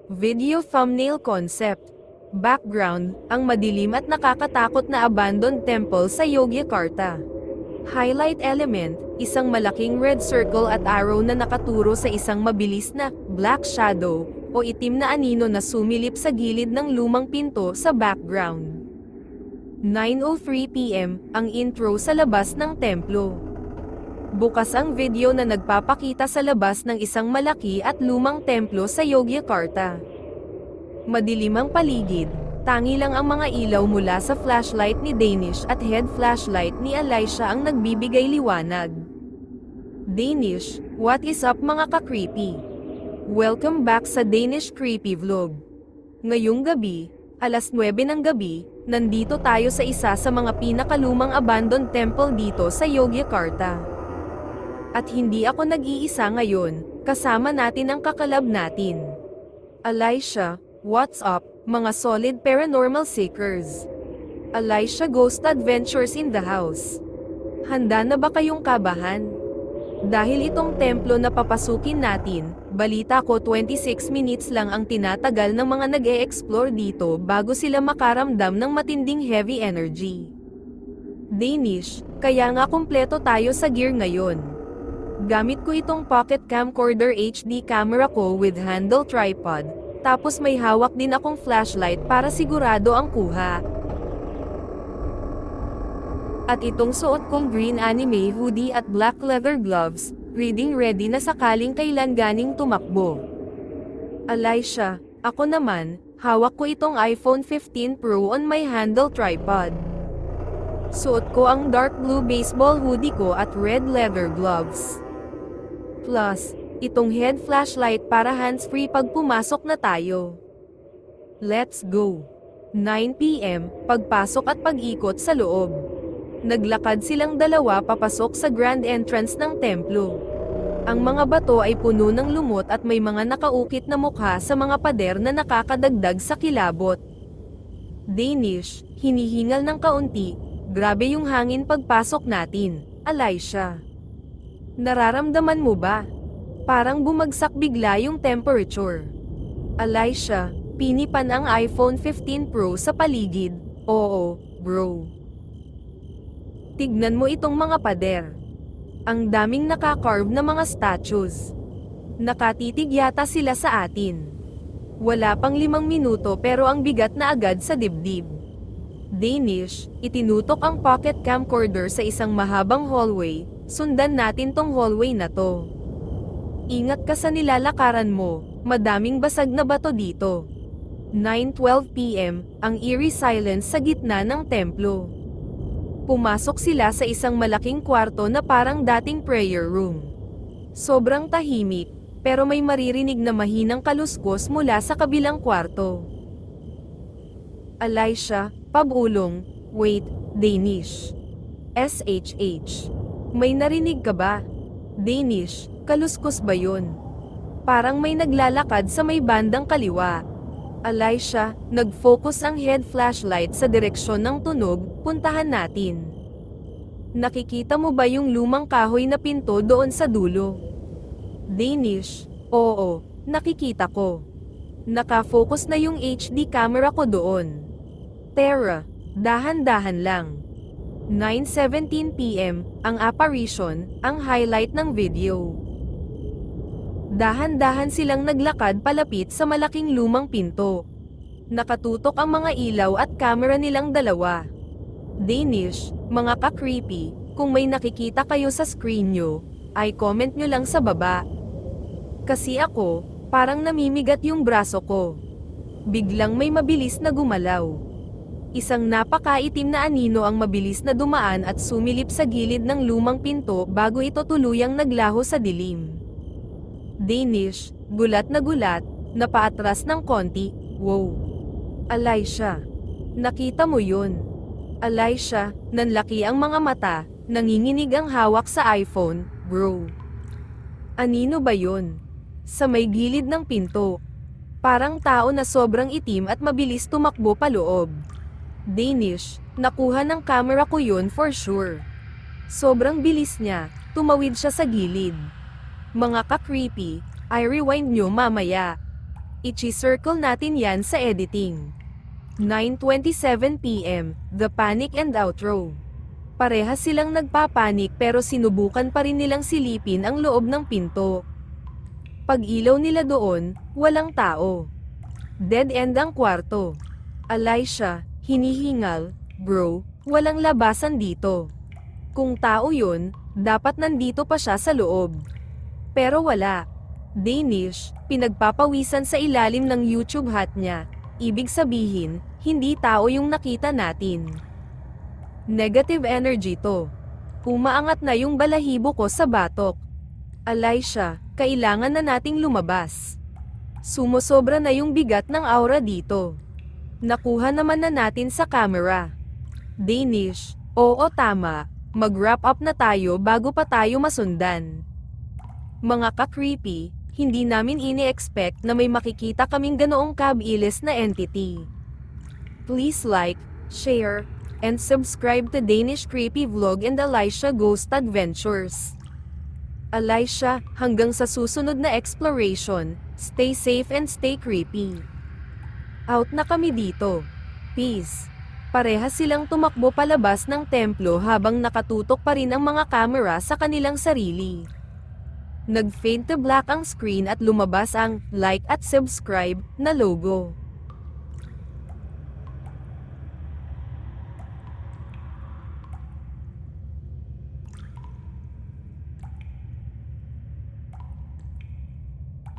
Video thumbnail concept. Background, ang madilim at nakakatakot na abandoned temple sa Yogyakarta. Highlight element, isang malaking red circle at arrow na nakaturo sa isang mabilis na black shadow o itim na anino na sumilip sa gilid ng lumang pinto sa background. 9:03 PM, ang intro sa labas ng templo. Bukas ang video na nagpapakita sa labas ng isang malaki at lumang templo sa Yogyakarta. Madilim ang paligid, tangi lang ang mga ilaw mula sa flashlight ni Danish at head flashlight ni Alicia ang nagbibigay liwanag. Danish, what is up mga ka-creepy? Welcome back sa Danish Creepy Vlog. Ngayong gabi, alas 9 ng gabi, nandito tayo sa isa sa mga pinakalumang abandoned temple dito sa Yogyakarta. At hindi ako nag-iisa ngayon, kasama natin ang kakalab natin. Alicia, what's up, mga solid paranormal seekers? Alicia Ghost Adventures in the house. Handa na ba kayong kabahan? Dahil itong templo na papasukin natin, balita ko 26 minutes lang ang tinatagal ng mga nag-e-explore dito bago sila makaramdam ng matinding heavy energy. Danish, kaya nga kumpleto tayo sa gear ngayon. Gamit ko itong pocket camcorder HD camera ko with handle tripod, tapos may hawak din akong flashlight para sigurado ang kuha. At itong suot kong green anime hoodie at black leather gloves, reading ready na sakaling kailan ganing tumakbo. Alicia, ako naman, hawak ko itong iPhone 15 Pro on my handle tripod. Suot ko ang dark blue baseball hoodie ko at red leather gloves. Plus, itong head flashlight para hands-free pag pumasok na tayo. Let's go! 9 PM, pagpasok at pag-ikot sa loob. Naglakad silang dalawa papasok sa grand entrance ng templo. Ang mga bato ay puno ng lumot at may mga nakaukit na mukha sa mga pader na nakakadagdag sa kilabot. Danish, hinihingal ng kaunti, grabe yung hangin pagpasok natin, Alicia. Nararamdaman mo ba? Parang bumagsak bigla yung temperature. Alicia, pinipan ang iPhone 15 Pro sa paligid. Oo, bro. Tignan mo itong mga pader. Ang daming nakakarve na mga statues. Nakatitig yata sila sa atin. Wala pang 5 minuto pero ang bigat na agad sa dibdib. Danish, itinutok ang pocket camcorder sa isang mahabang hallway. Sundan natin tong hallway na to. Ingat ka sa nilalakaran mo, madaming basag na bato dito. 9:12 PM, ang eerie silence sa gitna ng templo. Pumasok sila sa isang malaking kwarto na parang dating prayer room. Sobrang tahimik, pero may maririnig na mahinang kaluskos mula sa kabilang kwarto. Alicia, pabulong, wait, Danish. SHH. May narinig ka ba? Danish, kaluskos ba yun? Parang may naglalakad sa may bandang kaliwa. Alicia, nag-focus ang head flashlight sa direksyon ng tunog, puntahan natin. Nakikita mo ba yung lumang kahoy na pinto doon sa dulo? Danish, oo, nakikita ko. Naka-focus na yung HD camera ko doon. Tara, dahan-dahan lang. 9:17 PM, ang apparition, ang highlight ng video. Dahan-dahan silang naglakad palapit sa malaking lumang pinto. Nakatutok ang mga ilaw at camera nilang dalawa. Danish, mga ka-creepy, kung may nakikita kayo sa screen nyo, ay comment nyo lang sa baba. Kasi ako, parang namimigat yung braso ko. Biglang may mabilis na gumalaw. Isang napakaitim na anino ang mabilis na dumaan at sumilip sa gilid ng lumang pinto bago ito tuluyang naglaho sa dilim. Danish, gulat, napaatras ng konti, wow. Alicia, nakita mo yun? Alicia, nanlaki ang mga mata, nanginginig ang hawak sa iPhone, bro. Anino ba yun? Sa may gilid ng pinto. Parang tao na sobrang itim at mabilis tumakbo paloob. Danish, nakuha ng camera ko yun for sure. Sobrang bilis niya, tumawid siya sa gilid. Mga ka-creepy, I rewind nyo mamaya. I-circle natin yan sa editing. 9:27 PM, The Panic and Outro. Parehas silang nagpapanik pero sinubukan pa rin nilang silipin ang loob ng pinto. Pag-ilaw nila doon, walang tao. Dead end ang kwarto. Alyssa, hinihingal, bro, walang labasan dito. Kung tao yun, dapat nandito pa siya sa loob. Pero wala. Danish, pinagpapawisan sa ilalim ng YouTube hat niya. Ibig sabihin, hindi tao yung nakita natin. Negative energy to. Umaangat na yung balahibo ko sa batok. Alyssa, kailangan na nating lumabas. Sumosobra na yung bigat ng aura dito. Nakuha naman na natin sa camera. Danish, oo tama, mag-wrap up na tayo bago pa tayo masundan. Mga ka-creepy, hindi namin ini-expect na may makikita kaming ganoong kabilis na entity. Please like, share, and subscribe to Danish Creepy Vlog and Alyssa Ghost Adventures. Alyssa, hanggang sa susunod na exploration, stay safe and stay creepy. Out na kami dito. Peace. Parehas silang tumakbo palabas ng templo habang nakatutok pa rin ang mga kamera sa kanilang sarili. Nag-fade to black ang screen at lumabas ang like at subscribe na logo.